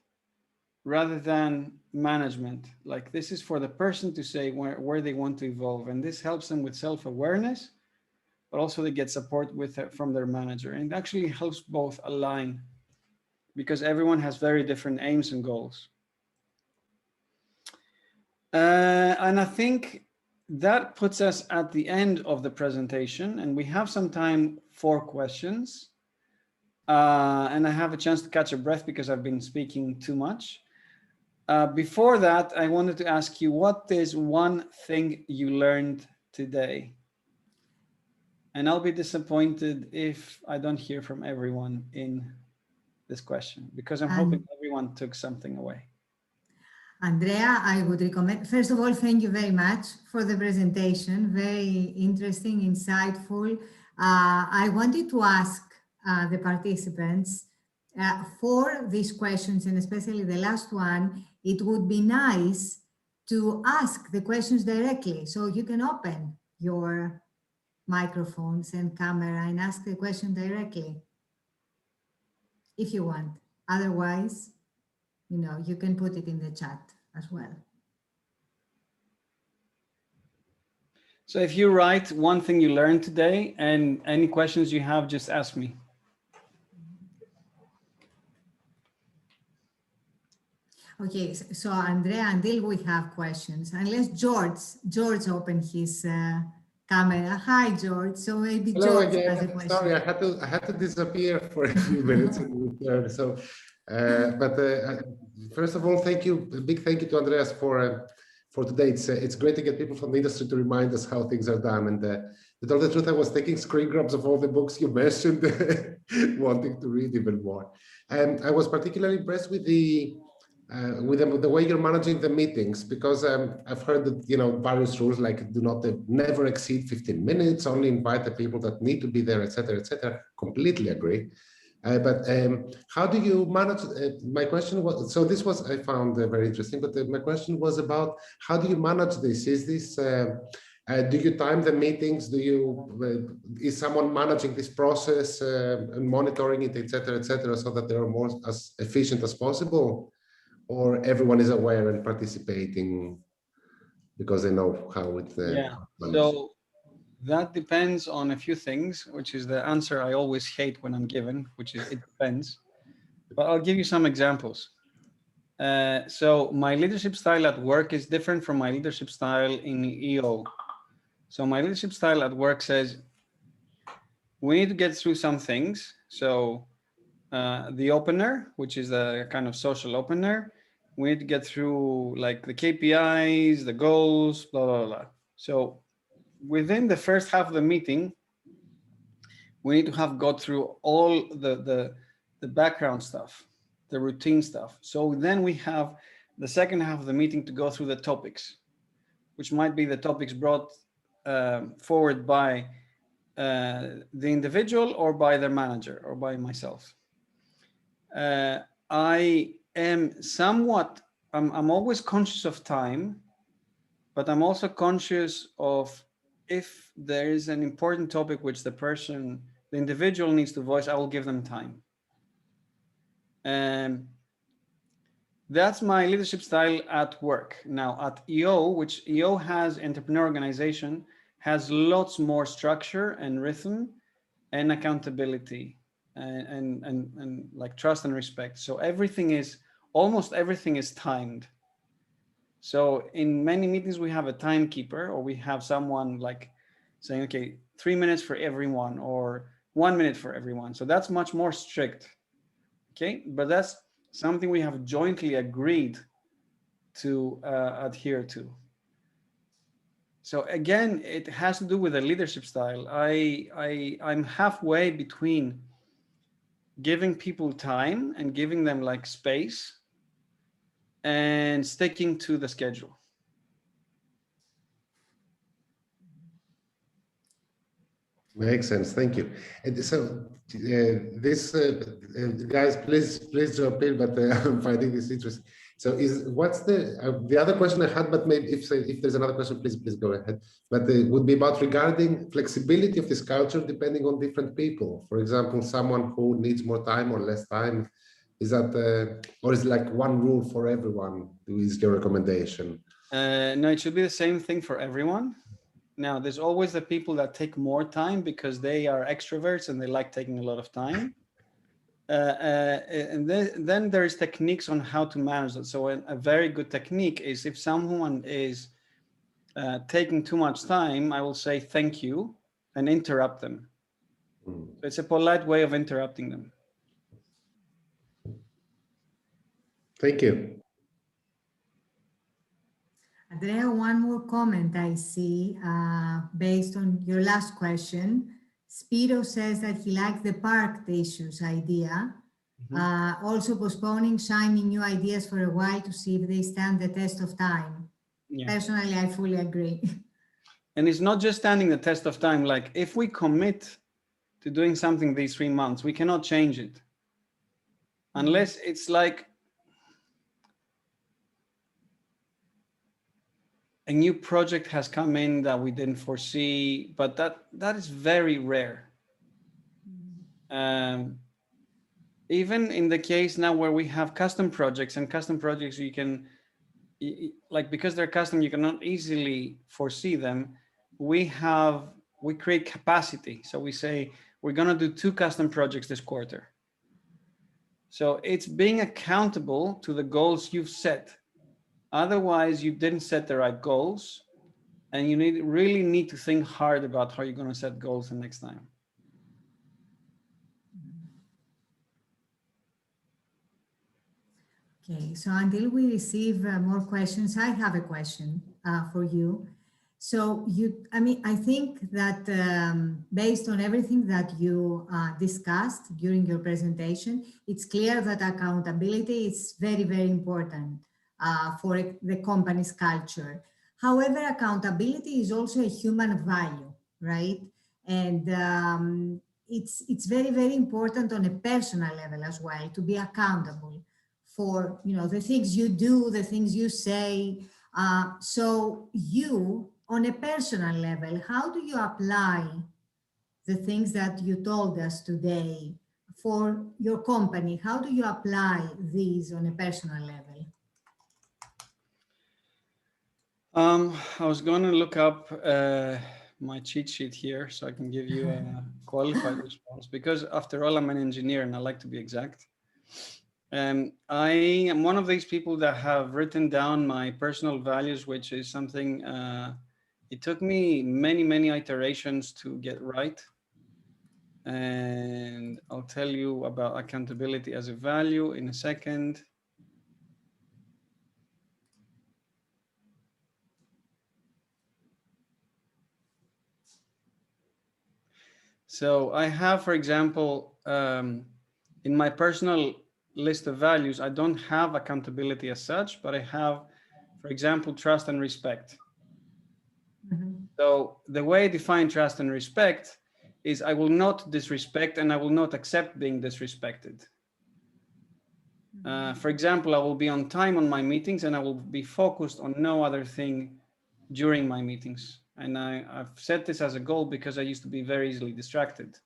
rather than management. Like, this is for the person to say where they want to evolve. And this helps them with self-awareness, but also they get support from their manager. And it actually helps both align, because everyone has very different aims and goals. And I think that puts us at the end of the presentation, and we have some time for questions. And I have a chance to catch a breath because I've been speaking too much. Before that, I wanted to ask you, what is one thing you learned today? And I'll be disappointed if I don't hear from everyone in this question, because I'm hoping everyone took something away. Andrea, I would recommend, first of all, thank you very much for the presentation. Very interesting, insightful. I wanted to ask the participants for these questions, and especially the last one, it would be nice to ask the questions directly. So you can open your microphones and camera and ask the question directly if you want. Otherwise, you can put it in the chat as well. So if you write one thing you learned today and any questions you have, just ask me. Okay, so Andrea, until we have questions, unless George opened his camera. Hi, George. So maybe Hello George has a again. question. Sorry, I had to disappear for a few minutes and return. So, first of all, thank you, a big thank you to Andreas for today. It's great to get people from the industry to remind us how things are done. And to tell the truth, I was taking screen grabs of all the books you mentioned, wanting to read even more. And I was particularly impressed with the way you're managing the meetings, because I've heard that various rules like do not never exceed 15 minutes, only invite the people that need to be there, etc., etc. Completely agree. But how do you manage? My question was, so this was, I found very interesting, but my question was about how do you manage this? Is this do you time the meetings? Is someone managing this process and monitoring it, etc., so that they are more as efficient as possible? Or everyone is aware and participating because they know how it Yeah, so that depends on a few things, which is the answer I always hate when I'm given, which is it depends. But I'll give you some examples. So my leadership style at work is different from my leadership style in EO. So my leadership style at work says, we need to get through some things. So the opener, which is a kind of social opener, we need to get through like the KPIs, the goals, blah, blah, blah. So within the first half of the meeting, we need to have got through all the background stuff, the routine stuff. So then we have the second half of the meeting to go through the topics, which might be the topics brought forward by the individual or by their manager or by myself. I am somewhat, I'm always conscious of time, but I'm also conscious of if there is an important topic which the individual needs to voice, I will give them time. And that's my leadership style at work. Now at EO, which EO has entrepreneur organization, has lots more structure and rhythm and accountability and like trust and respect. So almost everything is timed. So in many meetings, we have a timekeeper, or we have someone like saying, okay, 3 minutes for everyone or 1 minute for everyone. So that's much more strict. Okay, but that's something we have jointly agreed to adhere to. So again, it has to do with the leadership style. I'm halfway between giving people time and giving them like space and sticking to the schedule. Makes sense. Thank you. And so guys, please jump in, but I'm finding this interesting. So what's the other question I had, but maybe if there's another question, please go ahead. But it would be about regarding flexibility of this culture depending on different people. For example, someone who needs more time or less time, is that or is it like one rule for everyone? Is your recommendation? No, it should be the same thing for everyone. Now, there's always the people that take more time because they are extroverts and they like taking a lot of time. And then there is techniques on how to manage that. So a very good technique is if someone is taking too much time, I will say thank you and interrupt them. So it's a polite way of interrupting them. Thank you. Andrea, one more comment I see based on your last question. Spiro says that he likes the parked issues idea. Also postponing shiny new ideas for a while to see if they stand the test of time. Yeah. Personally, I fully agree. And it's not just standing the test of time. Like if we commit to doing something these 3 months, we cannot change it. Unless it's like a new project has come in that we didn't foresee, but that is very rare. Even in the case now where we have custom projects, and custom projects you can, like because they're custom, you cannot easily foresee them. We create capacity. So we say, we're gonna do 2 custom projects this quarter. So it's being accountable to the goals you've set. Otherwise, you didn't set the right goals, and you really need to think hard about how you're going to set goals the next time. Okay, so until we receive more questions, I have a question for you. So I think that based on everything that you discussed during your presentation, it's clear that accountability is very, very important for the company's culture. However, accountability is also a human value, right? And it's very, very important on a personal level as well to be accountable for the things you do, the things you say. So you, on a personal level, how do you apply the things that you told us today for your company? How do you apply these on a personal level? I was going to look up my cheat sheet here so I can give you a qualified response, because after all, I'm an engineer and I like to be exact. I am one of these people that have written down my personal values, which is something it took me many iterations to get right. And I'll tell you about accountability as a value in a second. So I have, for example, in my personal list of values, I don't have accountability as such, but I have, for example, trust and respect. So the way I define trust and respect is I will not disrespect and I will not accept being disrespected. For example, I will be on time on my meetings and I will be focused on no other thing during my meetings. And I've set this as a goal because I used to be very easily distracted.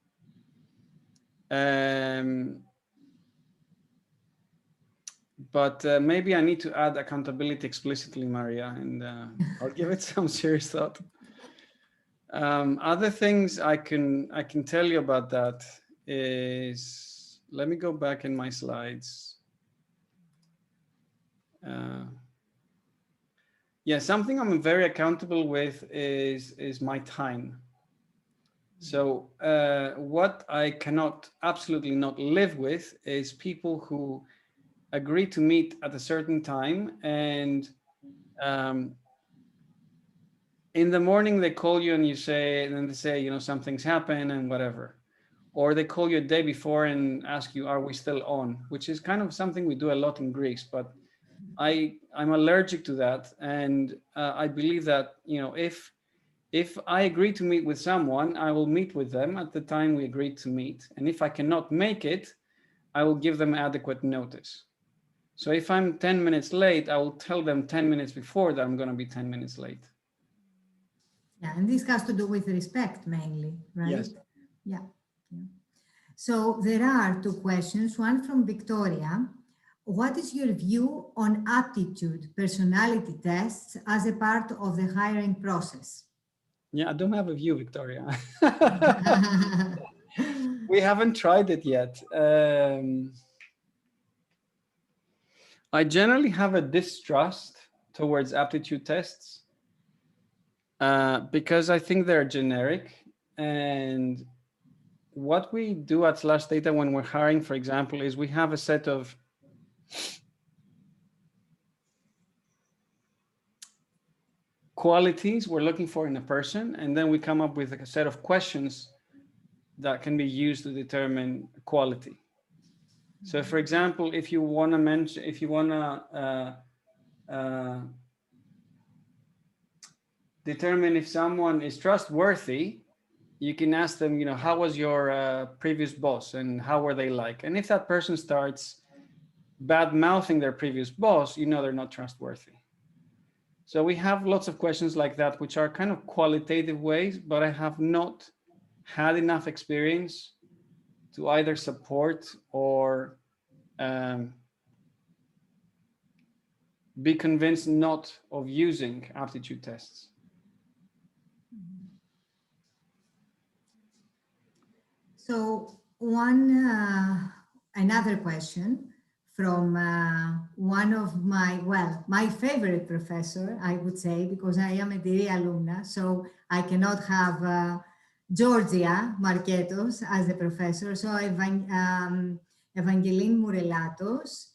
But maybe I need to add accountability explicitly, Maria, and I'll give it some serious thought. Other things I can tell you about that is, let me go back in my slides. Yeah, something I'm very accountable with is my time. So what I cannot absolutely not live with is people who agree to meet at a certain time and in the morning they call you and then they say, something's happened and whatever. Or they call you a day before and ask you, are we still on? Which is kind of something we do a lot in Greece, but I'm allergic to that. And I believe that, if I agree to meet with someone, I will meet with them at the time we agreed to meet. And if I cannot make it, I will give them adequate notice. So if I'm 10 minutes late, I will tell them 10 minutes before that I'm going to be 10 minutes late. Yeah, and this has to do with respect mainly, right? Yes. Yeah. So there are 2 questions, one from Victoria. What is your view on aptitude personality tests as a part of the hiring process? Yeah, I don't have a view, Victoria. We haven't tried it yet. I generally have a distrust towards aptitude tests because I think they're generic. And what we do at SlashData when we're hiring, for example, is we have a set of qualities we're looking for in a person, and then we come up with a set of questions that can be used to determine quality. So, for example, if you want to mention, if you want to determine if someone is trustworthy, you can ask them, you know, how was your previous boss and how were they like? And if that person starts bad mouthing their previous boss, you know they're not trustworthy. So we have lots of questions like that, which are kind of qualitative ways, but I have not had enough experience to either support or be convinced not of using aptitude tests. So another question from one of my favorite professor, I would say, because I am a degree alumna, so I cannot have Georgia Marketos as a professor. So Evangeline Murelatos.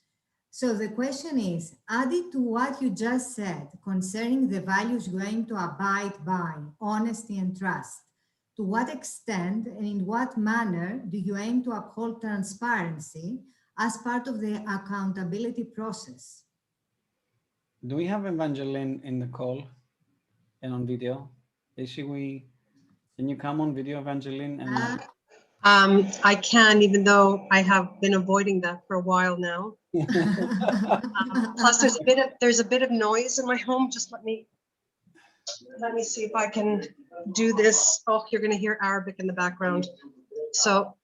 So the question is, added to what you just said concerning the values you aim to abide by, honesty and trust, to what extent and in what manner do you aim to uphold transparency as part of the accountability process? Do we have Evangeline in the call and on video? Can you come on video, Evangeline? And I can, even though I have been avoiding that for a while now. Plus, there's a bit of noise in my home. Just let me see if I can do this. Oh, you're going to hear Arabic in the background. So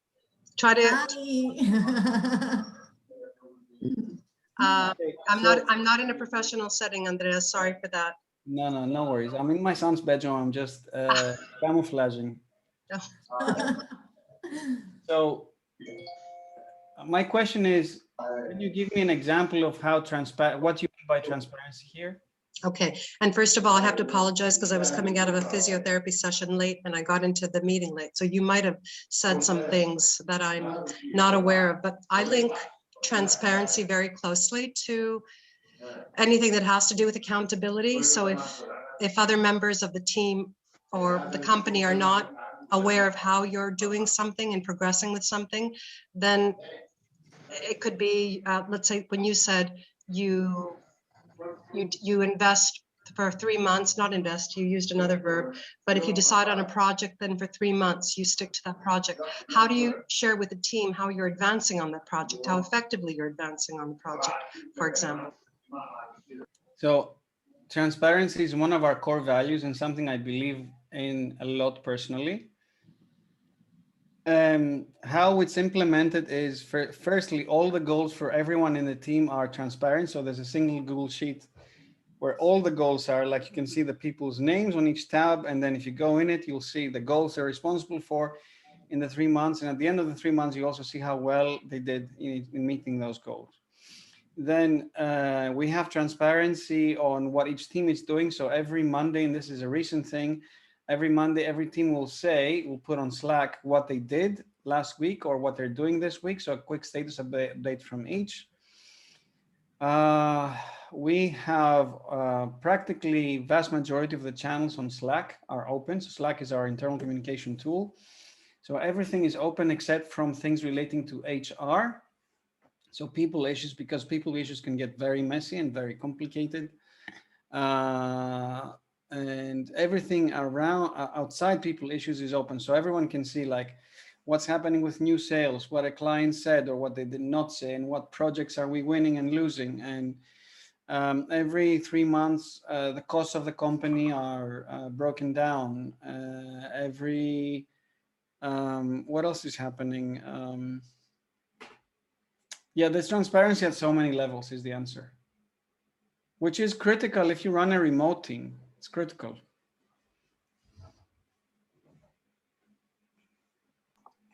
try to. I'm not in a professional setting, Andreas. Sorry for that. No worries. I'm in my son's bedroom. I'm just camouflaging. So my question is, can you give me an example of how what you mean by transparency here? Okay, and first of all, I have to apologize because I was coming out of a physiotherapy session late and I got into the meeting late. So you might have said some things that I'm not aware of, but I link transparency very closely to anything that has to do with accountability. So if other members of the team or the company are not aware of how you're doing something and progressing with something, then it could be, let's say when you said you invest for 3 months, not invest, you used another verb, but if you decide on a project, then for 3 months, you stick to that project. How do you share with the team how you're advancing on that project, how effectively you're advancing on the project, for example? So transparency is one of our core values and something I believe in a lot personally. How it's implemented is, firstly, all the goals for everyone in the team are transparent. So there's a single Google Sheet where all the goals are, like you can see the people's names on each tab. And then if you go in it, you'll see the goals they're responsible for in the 3 months. And at the end of the 3 months, you also see how well they did in meeting those goals. Then we have transparency on what each team is doing. So every Monday, and this is a recent thing, every Monday, every team will put on Slack what they did last week or what they're doing this week. So a quick status update from each. We have practically vast majority of the channels on Slack are open. So Slack is our internal communication tool. So everything is open except from things relating to HR. So people issues, because people issues can get very messy and very complicated. And everything around outside people issues is open. So everyone can see like what's happening with new sales, what a client said or what they did not say, and what projects are we winning and losing. And every 3 months, the costs of the company are broken down. What else is happening? Yeah, there's transparency at so many levels is the answer, which is critical if you run a remote team. It's critical.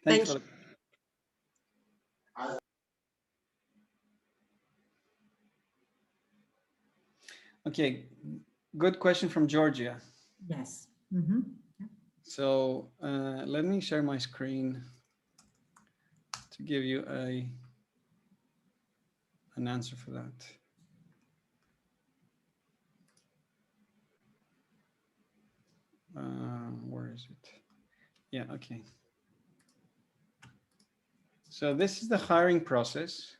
Thank you. Okay, good question from Georgia. Yes. Mm-hmm. So let me share my screen to give you an answer for that. Where is it? Yeah, okay. So this is the hiring process.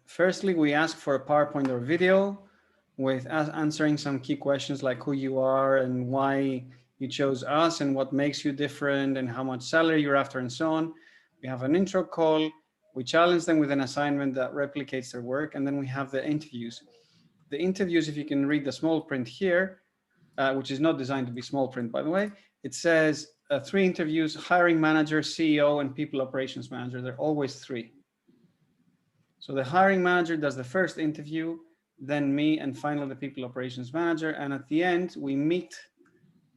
Firstly, we ask for a PowerPoint or video with us answering some key questions like who you are and why you chose us and what makes you different and how much salary you're after and so on. We have an intro call. We challenge them with an assignment that replicates their work. And then we have the interviews. The interviews, if you can read the small print here, which is not designed to be small print, by the way, it says 3 interviews, hiring manager, CEO, and people operations manager. They're always 3. So the hiring manager does the first interview, then me, and finally the people operations manager. And at the end, we meet,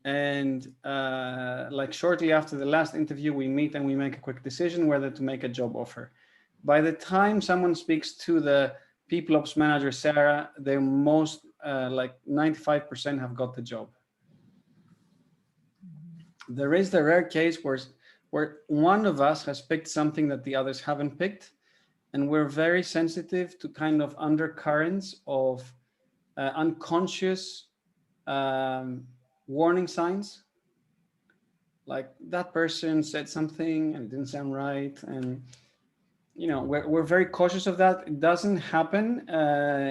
and like shortly after the last interview, we meet and we make a quick decision whether to make a job offer. By the time someone speaks to the people ops manager, Sarah, they're most like 95% have got the job. There is the rare case where one of us has picked something that the others haven't picked. And we're very sensitive to kind of undercurrents of unconscious warning signs. Like that person said something and it didn't sound right. And, you know, we're very cautious of that. It doesn't happen.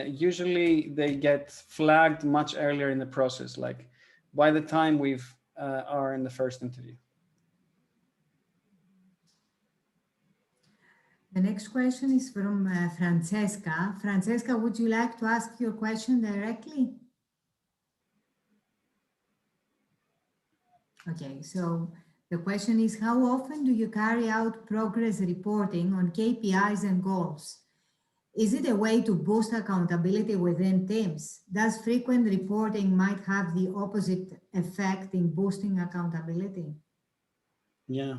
Usually they get flagged much earlier in the process, like by the time we've are in the first interview. The next question is from Francesca. Francesca, would you like to ask your question directly? Okay, so the question is, how often do you carry out progress reporting on KPIs and goals? Is it a way to boost accountability within teams? Does frequent reporting might have the opposite effect in boosting accountability? Yeah,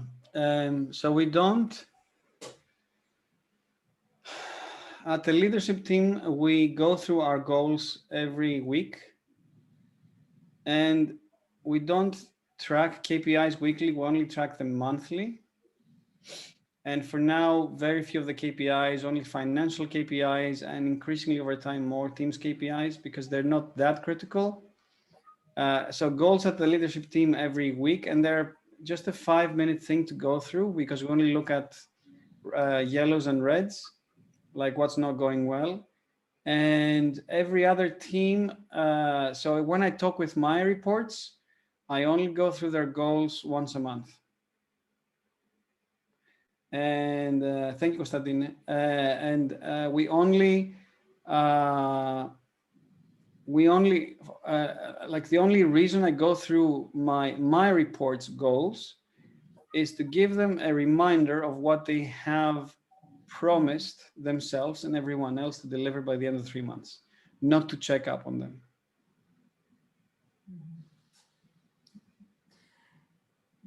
so we don't. At the leadership team, we go through our goals every week, and we don't track KPIs weekly, we only track them monthly. And for now, very few of the KPIs, only financial KPIs, and increasingly over time, more teams KPIs, because they're not that critical. So goals at the leadership team every week, and they're just a 5-minute thing to go through because we only look at yellows and reds, like what's not going well. And every other team, so when I talk with my reports, I only go through their goals once a month. And thank you, Constantine. We only like the only reason I go through my reports goals is to give them a reminder of what they have promised themselves and everyone else to deliver by the end of 3 months, not to check up on them.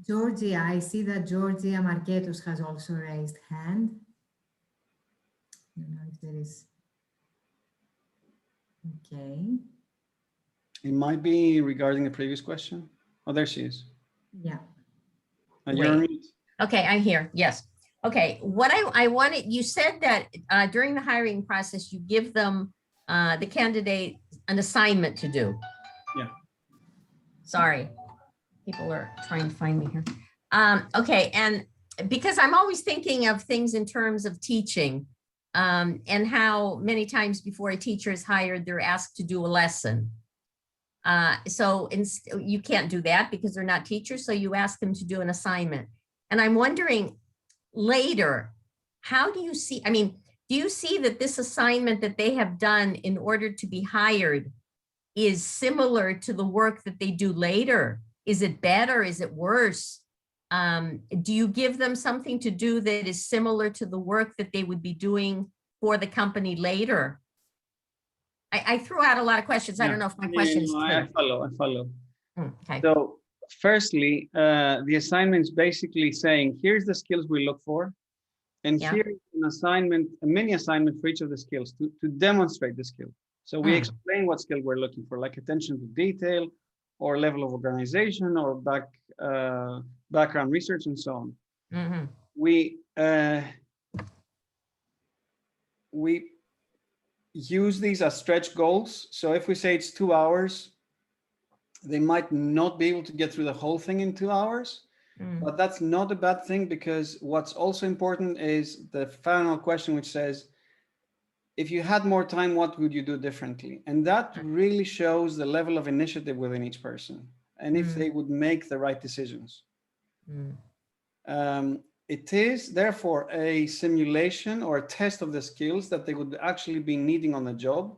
Georgia, I see that Georgia Marketos has also raised hand. I don't know if there is. Okay. It might be regarding the previous question. Oh, there she is. Yeah. You're on mute. Okay, I'm here. Yes. Okay. What I wanted, you said that during the hiring process, you give them the candidate an assignment to do. Yeah. Sorry, people are trying to find me here. Okay, and because I'm always thinking of things in terms of teaching and how many times before a teacher is hired, they're asked to do a lesson. So you can't do that because they're not teachers. So you ask them to do an assignment. And I'm wondering later, how do you see, I mean, do you see that this assignment that they have done in order to be hired is similar to the work that they do later? Is it better? Is it worse? Do you give them something to do that is similar to the work that they would be doing for the company later? I threw out a lot of questions. I don't know if my question is clear. I follow. Okay. So firstly, the assignment is basically saying, here's the skills we look for. And Yeah. here is an assignment, a mini assignment for each of the skills to demonstrate the skill. So we explain what skill we're looking for, like attention to detail, or level of organization, or background research, and so on. Mhm. We use these as stretch goals. So if we say it's 2 hours, they might not be able to get through the whole thing in 2 hours, but that's not a bad thing, because what's also important is the final question, which says, if you had more time, what would you do differently? And that really shows the level of initiative within each person, and if they would make the right decisions. It is therefore a simulation or a test of the skills that they would actually be needing on the job.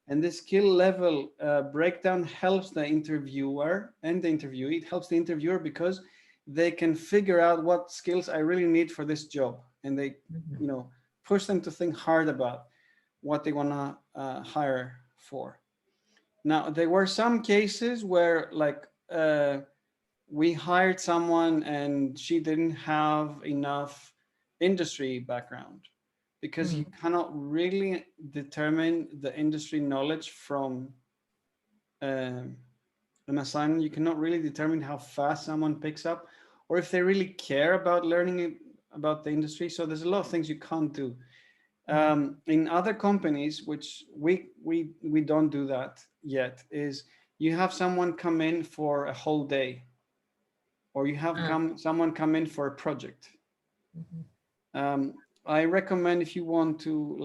And the skill level breakdown helps the interviewer and the interviewee. It helps the interviewer because they can figure out what skills I really need for this job. And they, push them to think hard about what they want to hire for. Now, there were some cases where we hired someone and she didn't have enough industry background, because you cannot really determine the industry knowledge from an assignment. You cannot really determine how fast someone picks up, or if they really care about learning about the industry. So there's a lot of things you can't do. In other companies, which we don't do that yet, is you have someone come in for a whole day, or you have someone come in for a project. I recommend, if you want to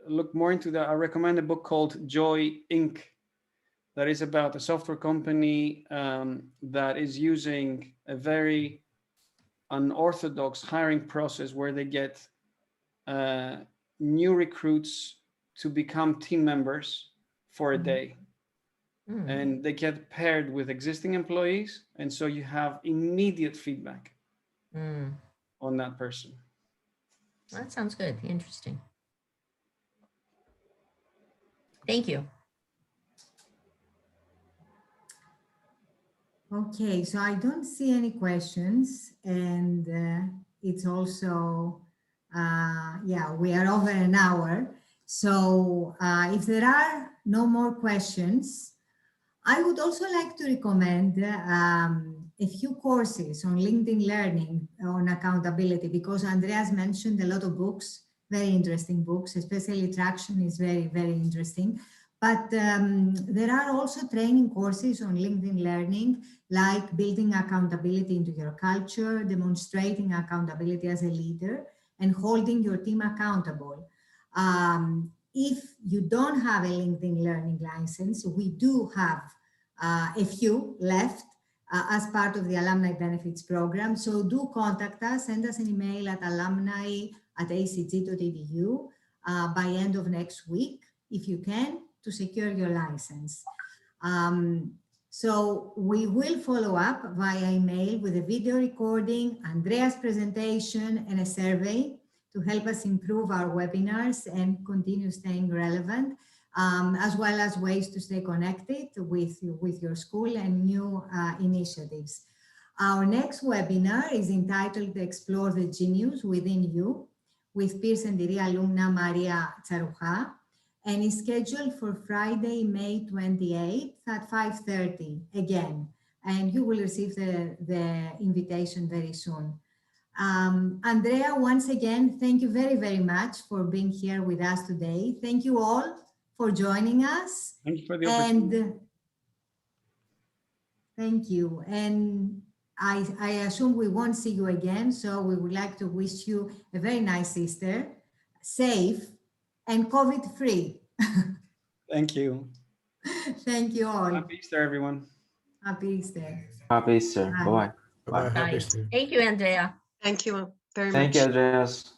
look more into that, I recommend a book called Joy Inc. that is about a software company that is using a very unorthodox hiring process, where they get new recruits to become team members for a day. And they get paired with existing employees. And so you have immediate feedback on that person. That sounds good. Interesting. Thank you. Okay, so I don't see any questions, and it's also, we are over an hour. So if there are no more questions, I would also like to recommend a few courses on LinkedIn Learning on accountability, because Andreas mentioned a lot of books, very interesting books, especially Traction is very, very interesting. But there are also training courses on LinkedIn Learning, like building accountability into your culture, demonstrating accountability as a leader, and holding your team accountable. If you don't have a LinkedIn Learning license, we do have a few left as part of the Alumni Benefits Program. So do contact us, send us an email at alumni@acg.edu by end of next week, if you can, to secure your license. So we will follow up via email with a video recording, Andreas' presentation, and a survey to help us improve our webinars and continue staying relevant, as well as ways to stay connected with your school and new initiatives. Our next webinar is entitled Explore the Genius Within You, with Pearson Degree alumna Maria Tsaroucha, and is scheduled for Friday, May 28th at 5:30 again. And you will receive the invitation very soon. Andrea, once again, thank you very, very much for being here with us today. Thank you all for joining us. Thank you for the opportunity. And thank you. And I assume we won't see you again, so we would like to wish you a very nice Easter, safe and COVID-free. Thank you. Thank you all. Happy Easter, everyone. Happy Easter. Happy Easter. Bye. Bye-bye. Bye. Bye. Happy Bye. Easter. Thank you, Andrea. Thank you very much. Thank you, Andreas.